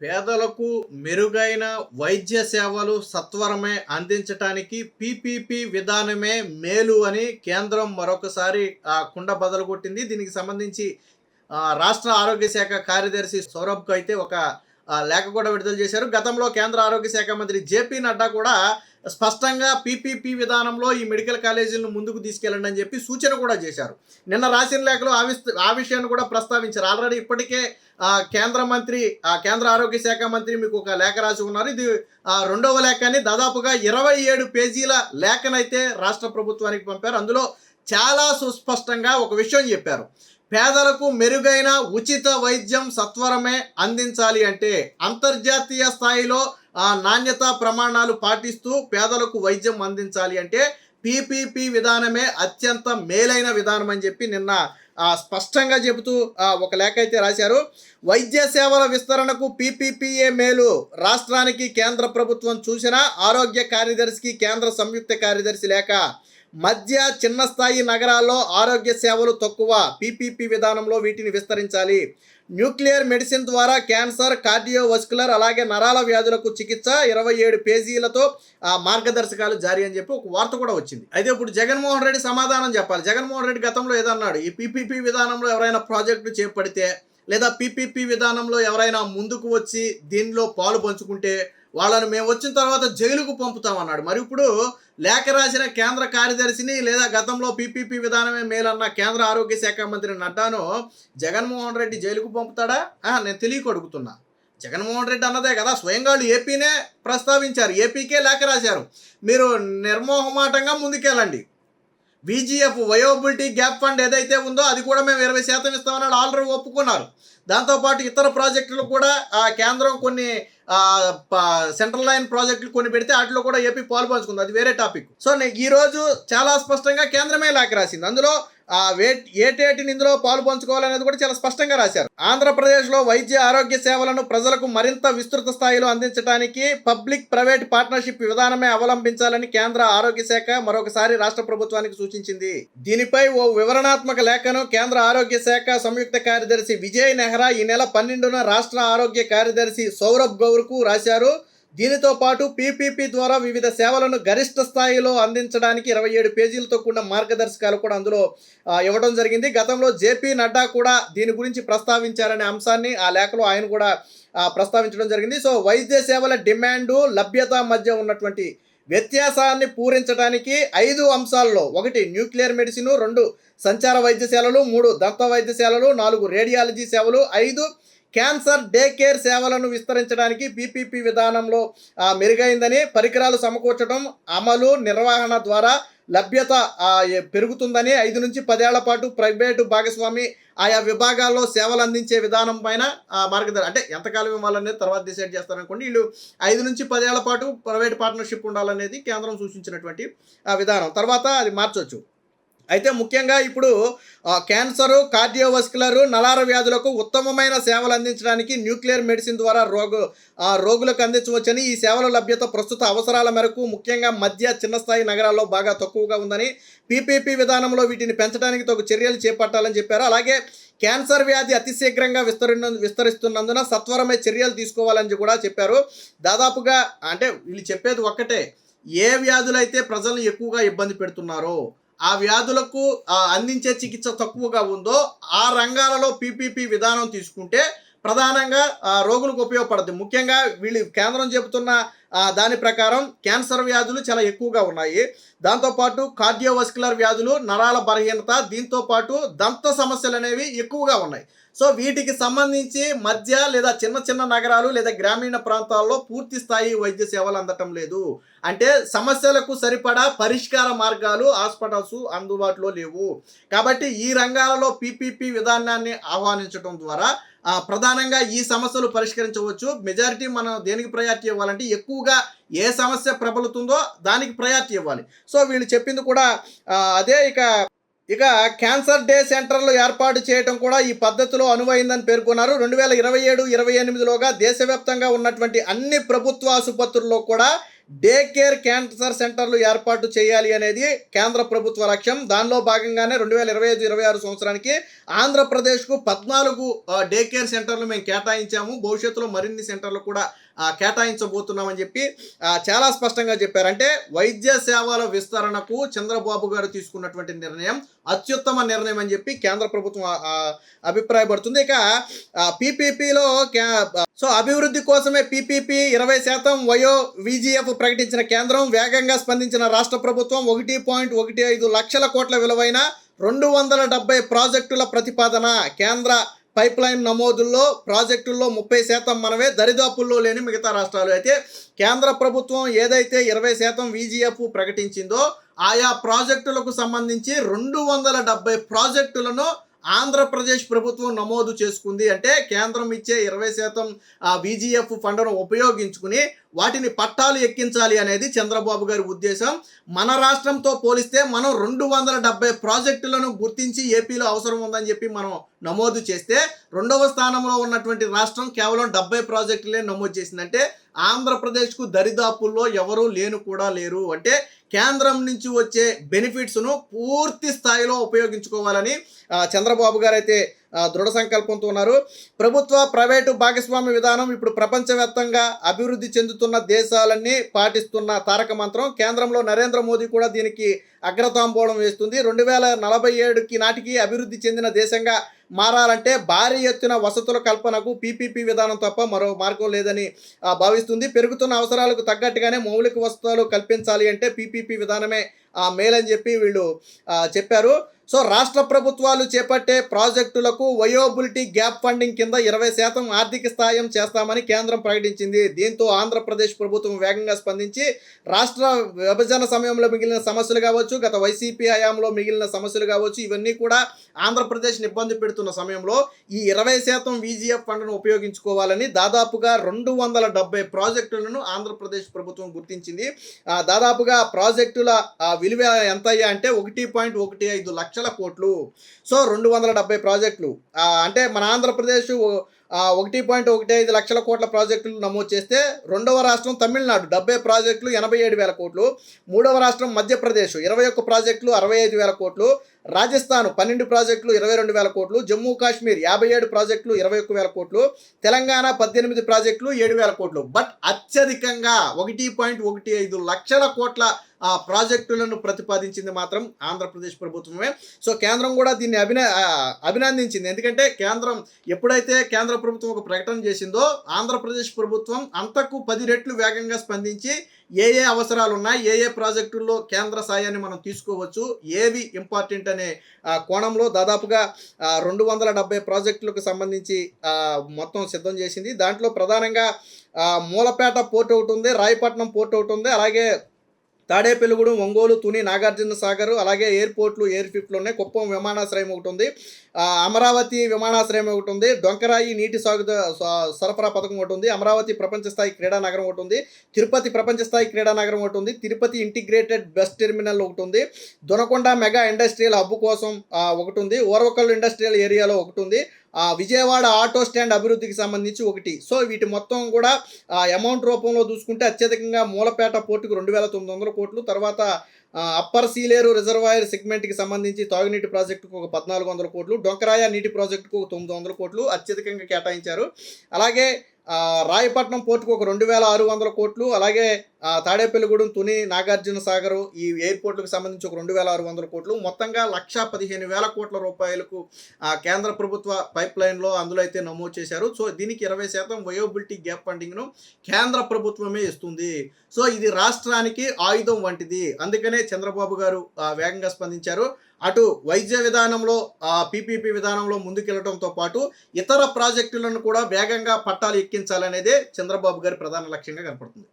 పేదలకు మెరుగైన వైద్య సేవలు సత్వరమే అందించటానికి పీపీపీ విధానమే మేలు అని కేంద్రం మరొకసారి కుండ బదలుగొట్టింది. దీనికి సంబంధించి రాష్ట్ర ఆరోగ్య శాఖ కార్యదర్శి సౌరభ్‌కు అయితే ఒక లేఖ కూడా విడుదల చేశారు. గతంలో కేంద్ర ఆరోగ్య శాఖ మంత్రి జేపీ నడ్డా కూడా స్పష్టంగా పీపీపీ విధానంలో ఈ మెడికల్ కాలేజీలను ముందుకు తీసుకెళ్ళండి అని చెప్పి సూచన కూడా చేశారు. నిన్న రాసిన లేఖలో ఆ విషయాన్ని కూడా ప్రస్తావించారు. ఆల్రెడీ ఇప్పటికే కేంద్ర ఆరోగ్య శాఖ మంత్రి మీకు ఒక లేఖ రాసి ఉన్నారు. ఇది రెండవ లేఖ అని దాదాపుగా 27 పేజీల లేఖనైతే రాష్ట్ర ప్రభుత్వానికి పంపారు. అందులో చాలా సుస్పష్టంగా ఒక విషయం చెప్పారు. పేదలకు మెరుగైన ఉచిత వైద్యం సత్వరమే అందించాలి అంటే అంతర్జాతీయ స్థాయిలో నాణ్యతా ప్రమాణాలు పాటిస్తూ పేదలకు వైద్యం అందించాలి అంటే పీపీపీ విధానమే అత్యంత మేలైన విధానం అని చెప్పి నిన్న స్పష్టంగా చెబుతూ ఒక లేఖ అయితే రాశారు. వైద్య సేవల విస్తరణకు పీపీపీఏ మేలు. రాష్ట్రానికి కేంద్ర ప్రభుత్వం చూసిన ఆరోగ్య కార్యదర్శికి కేంద్ర సంయుక్త కార్యదర్శి లేఖ. మధ్య చిన్న స్థాయి నగరాల్లో ఆరోగ్య సేవలు తక్కువ. పీపీపీ విధానంలో వీటిని విస్తరించాలి. న్యూక్లియర్ మెడిసిన్ ద్వారా క్యాన్సర్, కార్డియోవస్కులర్ అలాగే నరాల వ్యాధులకు చికిత్స 27 పేజీలతో మార్గదర్శకాలు జారీ అని చెప్పి ఒక వార్త కూడా వచ్చింది. అయితే ఇప్పుడు జగన్మోహన్ రెడ్డి సమాధానం చెప్పాలి. జగన్మోహన్ రెడ్డి గతంలో ఏదన్నాడు, ఈ పీపీపీ విధానంలో ఎవరైనా ప్రాజెక్టు చేపడితే లేదా పీపీపీ విధానంలో ఎవరైనా ముందుకు వచ్చి దీనిలో పాలు పంచుకుంటే వాళ్ళని మేము వచ్చిన తర్వాత జైలుకు పంపుతామన్నాడు. మరి ఇప్పుడు లేఖ రాసిన కేంద్ర కార్యదర్శిని లేదా గతంలో పీపీపీ విధానమే మేలన్న కేంద్ర ఆరోగ్య శాఖ మంత్రి నడ్డాను జగన్మోహన్ రెడ్డి జైలుకు పంపుతాడా? నేను తెలియక అడుగుతున్నా. జగన్మోహన్ రెడ్డి అన్నదే కదా, స్వయంగా వాళ్ళు ఏపీనే ప్రస్తావించారు, ఏపీకే లేఖ రాశారు. మీరు నిర్మోహమాటంగా ముందుకెళ్ళండి. విజిఎఫ్ వయోబిలిటీ గ్యాప్ ఫండ్ ఏదైతే ఉందో అది కూడా మేము 20% ఇస్తామన్నాడు, ఆల్రెడీ ఒప్పుకున్నారు. దాంతోపాటు ఇతర ప్రాజెక్టులు కూడా కేంద్రం కొన్ని సెంట్రల్ లైన్ ప్రాజెక్టులు కొన్ని పెడితే వాటిలో కూడా ఏపీ పాలు పంచుకుంది, అది వేరే టాపిక్. సో ఈరోజు చాలా స్పష్టంగా కేంద్రమే లేఖ రాసింది. అందులో ఏటేటిని ఇందులో పాలు పంచుకోవాలనేది కూడా చాలా స్పష్టంగా రాశారు. ఆంధ్రప్రదేశ్లో వైద్య ఆరోగ్య సేవలను ప్రజలకు మరింత విస్తృత స్థాయిలో అందించడానికి పబ్లిక్ ప్రైవేట్ పార్ట్నర్షిప్ విధానమే అవలంబించాలని కేంద్ర ఆరోగ్య శాఖ మరొకసారి రాష్ట్ర ప్రభుత్వానికి సూచించింది. దీనిపై ఓ వివరణాత్మక లేఖను కేంద్ర ఆరోగ్య శాఖ సంయుక్త కార్యదర్శి విజయ్ నెహ్రా ఈ నెల 12న రాష్ట్ర ఆరోగ్య కార్యదర్శి సౌరభ్ గౌర్కు రాశారు. దీనితో పాటు పీపీపీ ద్వారా వివిధ సేవలను గరిష్ట స్థాయిలో అందించడానికి 27 పేజీలతో కూడిన మార్గదర్శకాలు కూడా అందులో ఇవ్వడం జరిగింది. గతంలో జేపీ నడ్డా కూడా దీని గురించి ప్రస్తావించారనే అంశాన్ని ఆ లేఖలో ఆయన కూడా ప్రస్తావించడం జరిగింది. సో వైద్య సేవల డిమాండు లభ్యత మధ్య ఉన్నటువంటి వ్యత్యాసాన్ని పూరించడానికి 5 అంశాల్లో 1 న్యూక్లియర్ మెడిసిన్, 2 సంచార వైద్యశాలలు, 3 దంత వైద్యశాలలు, 4 రేడియాలజీ సేవలు, 5 క్యాన్సర్ డే కేర్ సేవలను విస్తరించడానికి పీపీపీ విధానంలో మెరుగైందని, పరికరాలు సమకూర్చడం, అమలు, నిర్వహణ ద్వారా లభ్యత పెరుగుతుందని, 5 నుంచి 10 ఏళ్ల పాటు ప్రైవేటు భాగస్వామి ఆయా విభాగాల్లో సేవలు అందించే విధానం పైన మార్గదర్శనం, అంటే ఎంతకాలం ఇవ్వాలనేది తర్వాత డిసైడ్ చేస్తారనుకోండి. వీళ్ళు 5 నుంచి 10 ఏళ్ల పాటు ప్రైవేట్ పార్ట్నర్షిప్ ఉండాలనేది కేంద్రం సూచించినటువంటి విధానం. తర్వాత అది మార్చవచ్చు. అయితే ముఖ్యంగా ఇప్పుడు క్యాన్సరు, కార్డియోవస్కులర్, నరాల వ్యాధులకు ఉత్తమమైన సేవలు అందించడానికి న్యూక్లియర్ మెడిసిన్ ద్వారా రోగులకు అందించవచ్చని, ఈ సేవల లభ్యత ప్రస్తుత అవసరాల మేరకు ముఖ్యంగా మధ్య చిన్న స్థాయి నగరాల్లో బాగా తక్కువగా ఉందని, పీపీపీ విధానంలో వీటిని పెంచడానికి తగు చర్యలు చేపట్టాలని చెప్పారు. అలాగే క్యాన్సర్ వ్యాధి అతిశీఘ్రంగా విస్తరిస్తున్నందున సత్వరమే చర్యలు తీసుకోవాలని కూడా చెప్పారు. దాదాపుగా అంటే వీళ్ళు చెప్పేది ఒక్కటే, ఏ వ్యాధులైతే ప్రజలను ఎక్కువగా ఇబ్బంది పెడుతున్నారో, ఆ వ్యాధులకు అందించే చికిత్స తక్కువగా ఉందో ఆ రంగాలలో పీపీపీ విధానం తీసుకుంటే ప్రధానంగా రోగులకు ఉపయోగపడుతుంది. ముఖ్యంగా వీళ్ళు కేంద్రం చెబుతున్న దాని ప్రకారం క్యాన్సర్ వ్యాధులు చాలా ఎక్కువగా ఉన్నాయి. దాంతోపాటు కార్డియోవస్కులర్ వ్యాధులు, నరాల బలహీనత, దీంతోపాటు దంత సమస్యలు అనేవి ఎక్కువగా ఉన్నాయి. సో వీటికి సంబంధించి మధ్య లేదా చిన్న చిన్న నగరాలు లేదా గ్రామీణ ప్రాంతాల్లో పూర్తి స్థాయి వైద్య సేవలు అందటం లేదు. అంటే సమస్యలకు సరిపడా పరిష్కార మార్గాలు హాస్పిటల్స్ అందుబాటులో లేవు. కాబట్టి ఈ రంగాలలో పీపీపీ విధానాన్ని ఆహ్వానించడం ద్వారా ప్రధానంగా ఈ సమస్యలు పరిష్కరించవచ్చు. మెజారిటీ మనం దేనికి ప్రయారిటీ ఇవ్వాలంటే ఎక్కువగా ఏ సమస్య ప్రబలుతుందో దానికి ప్రయారిటీ ఇవ్వాలి. సో వీళ్ళు చెప్పింది కూడా అదే. ఇక క్యాన్సర్ డే సెంటర్లు ఏర్పాటు చేయడం కూడా ఈ పద్ధతిలో అనువైందని పేర్కొన్నారు. 2027-28లోగా దేశవ్యాప్తంగా ఉన్నటువంటి అన్ని ప్రభుత్వ ఆసుపత్రుల్లో కూడా డే కేర్ క్యాన్సర్ సెంటర్లు ఏర్పాటు చేయాలి అనేది కేంద్ర ప్రభుత్వ లక్ష్యం. దానిలో భాగంగానే 2025-26 సంవత్సరానికి ఆంధ్రప్రదేశ్కు 14 డే కేర్ సెంటర్లు మేము కేటాయించాము. భవిష్యత్తులో మరిన్ని సెంటర్లు కూడా కేటాయించబోతున్నామని చెప్పి చాలా స్పష్టంగా చెప్పారు. అంటే వైద్య సేవల విస్తరణకు చంద్రబాబు గారు తీసుకున్నటువంటి నిర్ణయం అత్యుత్తమ నిర్ణయం అని చెప్పి కేంద్ర ప్రభుత్వం అభిప్రాయపడుతుంది. ఇక పీపీపీలో సో అభివృద్ధి కోసమే పీపీపీ 20% వయో విజిఎఫ్ ప్రకటించిన కేంద్రం, వేగంగా స్పందించిన రాష్ట్ర ప్రభుత్వం 1.15 లక్షల కోట్ల విలువైన 270 ప్రాజెక్టుల ప్రతిపాదన. కేంద్ర పైప్ లైన్ నమోదుల్లో ప్రాజెక్టుల్లో 30% మనమే, దరిదాపుల్లో లేని మిగతా రాష్ట్రాలు. అయితే కేంద్ర ప్రభుత్వం ఏదైతే 20% విజిఎఫ్ ప్రకటించిందో ఆయా ప్రాజెక్టులకు సంబంధించి 270 ప్రాజెక్టులను ఆంధ్రప్రదేశ్ ప్రభుత్వం నమోదు చేసుకుంది. అంటే కేంద్రం ఇచ్చే 20% విజిఎఫ్ ఫండ్ను ఉపయోగించుకుని వాటిని పట్టాలు ఎక్కించాలి అనేది చంద్రబాబు గారి ఉద్దేశం. మన రాష్ట్రంతో పోలిస్తే మనం 270 ప్రాజెక్టులను గుర్తించి ఏపీలో అవసరం ఉందని చెప్పి మనం నమోదు చేస్తే, రెండవ స్థానంలో ఉన్నటువంటి రాష్ట్రం కేవలం 70 ప్రాజెక్టులే నమోదు చేసిందంటే ఆంధ్రప్రదేశ్కు దరిదాపుల్లో ఎవరూ కూడా లేరు. అంటే కేంద్రం నుంచి వచ్చే బెనిఫిట్స్ను పూర్తి స్థాయిలో ఉపయోగించుకోవాలని చంద్రబాబు గారు అయితే దృఢ సంకల్పంతో ఉన్నారు. ప్రభుత్వ ప్రైవేటు భాగస్వామ్య విధానం ఇప్పుడు ప్రపంచవ్యాప్తంగా అభివృద్ధి చెందుతున్న దేశాలన్నీ పాటిస్తున్న తారక మంత్రం. కేంద్రంలో నరేంద్ర మోదీ కూడా దీనికి అగ్రతాంబూలం వేస్తుంది. 2047 నాటికి అభివృద్ధి చెందిన దేశంగా మారాలంటే భారీ ఎత్తున వసతుల కల్పనకు పీపీపీ విధానం తప్ప మరో మార్గం లేదని భావిస్తుంది. పెరుగుతున్న అవసరాలకు తగ్గట్టుగానే మౌలిక వసతులు కల్పించాలి అంటే పీపీపీ విధానమే మేలని చెప్పి వీళ్ళు చెప్పారు. సో రాష్ట్ర ప్రభుత్వాలు చేపట్టే ప్రాజెక్టులకు వయోబిలిటీ గ్యాప్ ఫండింగ్ కింద 20% ఆర్థిక సాయం చేస్తామని కేంద్రం ప్రకటించింది. దీంతో ఆంధ్రప్రదేశ్ ప్రభుత్వం వేగంగా స్పందించి రాష్ట్ర విభజన సమయంలో మిగిలిన సమస్యలు కావచ్చు, గత వైసీపీ హయాంలో మిగిలిన సమస్యలు కావచ్చు, ఇవన్నీ కూడా ఆంధ్రప్రదేశ్ని ఇబ్బంది పెడుతున్న సమయంలో ఈ 20% విజిఎఫ్ ఫండ్ను ఉపయోగించుకోవాలని దాదాపుగా 270 ప్రాజెక్టులను ఆంధ్రప్రదేశ్ ప్రభుత్వం గుర్తించింది. దాదాపుగా ప్రాజెక్టుల విలువ ఎంత అయ్యా అంటే 1.15 లక్షల కోట్లు. సో 270 ప్రాజెక్టులు అంటే మన ఆంధ్రప్రదేశ్ 1.15 లక్షల కోట్ల ప్రాజెక్టులు నమోదు చేస్తే, రెండవ రాష్ట్రం తమిళనాడు 70 ప్రాజెక్టులు 87,000 కోట్లు, మూడవ రాష్ట్రం మధ్యప్రదేశ్ 21 ప్రాజెక్టులు 65,000 కోట్లు, రాజస్థాన్ 12 ప్రాజెక్టులు 22,000 కోట్లు, జమ్మూ కాశ్మీర్ 57 ప్రాజెక్టులు 21,000 కోట్లు, తెలంగాణ 18 ప్రాజెక్టులు 7,000 కోట్లు. బట్ అత్యధికంగా 1.15 లక్షల కోట్ల ప్రాజెక్టులను ప్రతిపాదించింది మాత్రం ఆంధ్రప్రదేశ్ ప్రభుత్వమే. సో కేంద్రం కూడా దీన్ని అభినందించింది. ఎందుకంటే కేంద్రం ఎప్పుడైతే కేంద్ర ప్రభుత్వం ఒక ప్రకటన చేసిందో ఆంధ్రప్రదేశ్ ప్రభుత్వం అంతకు 10 రెట్లు వేగంగా స్పందించి ఏ అవసరాలు ఉన్నాయి, ఏ ప్రాజెక్టుల్లో కేంద్ర సాయాన్ని మనం తీసుకోవచ్చు, ఏవి ఇంపార్టెంట్ అనే కోణంలో దాదాపుగా 270 ప్రాజెక్టులకు సంబంధించి మొత్తం సిద్ధం చేసింది. దాంట్లో ప్రధానంగా మూలపేట పోర్ట్ ఒకటి ఉంది, రాయపట్నం పోర్ట్ ఒకటి ఉంది, అలాగే తాడేపల్లిగూడెం, ఒంగోలు, తుని, నాగార్జున సాగర్, అలాగే ఎయిర్పోర్ట్లు ఎయిర్ఫిప్లు ఉన్నాయి. కుప్పం విమానాశ్రయం ఒకటి ఉంది, అమరావతి విమానాశ్రయం ఒకటి ఉంది, డొంకరాయి నీటి సరఫరా పథకం ఒకటి ఉంది, అమరావతి ప్రపంచ స్థాయి క్రీడా నగరం ఒకటి ఉంది, తిరుపతి ప్రపంచ స్థాయి క్రీడా నగరం ఒకటి ఉంది, తిరుపతి ఇంటిగ్రేటెడ్ బస్ టెర్మినల్ ఒకటి ఉంది, దొనకొండ మెగా ఇండస్ట్రియల్ హబ్ కోసం ఒకటి ఉంది, ఓర్వకల్లు ఇండస్ట్రియల్ ఏరియాలో ఒకటి ఉంది, విజయవాడ ఆటో స్టాండ్ అభివృద్ధికి సంబంధించి ఒకటి. సో వీటి మొత్తం కూడా అమౌంట్ రూపంలో చూసుకుంటే అత్యధికంగా మూలపేట పోర్టుకు 2,900 కోట్లు, తర్వాత అప్పర్ సీలేరు రిజర్వాయర్ సెగ్మెంట్కి సంబంధించి తాగునీటి ప్రాజెక్టుకు ఒక 1,400 కోట్లు, డొంకరాయ నీటి ప్రాజెక్టుకు 900 కోట్లు అత్యధికంగా కేటాయించారు. అలాగే రాయపట్నం పోర్టుకు ఒక 2,600 కోట్లు, అలాగే తాడేపల్లిగూడెం, తుని, నాగార్జున సాగర్ ఈ ఎయిర్పోర్ట్లకు సంబంధించి ఒక 2,600 కోట్లు, మొత్తంగా 1,15,000 కోట్ల రూపాయలకు కేంద్ర ప్రభుత్వ పైప్ లైన్లో అందులో అయితే నమోదు చేశారు. సో దీనికి 20% వయోబిలిటీ గ్యాప్ ఫండింగ్ను కేంద్ర ప్రభుత్వమే ఇస్తుంది. సో ఇది రాష్ట్రానికి ఆయుధం వంటిది. అందుకనే చంద్రబాబు గారు వేగంగా స్పందించారు. అటు వైద్య విధానంలో పీపీపీ విధానంలో ముందుకెళ్లడంతో పాటు ఇతర ప్రాజెక్టులను కూడా వేగంగా పట్టాలు ఎక్కించాలనేదే చంద్రబాబు గారి ప్రధాన లక్ష్యంగా కనపడుతుంది.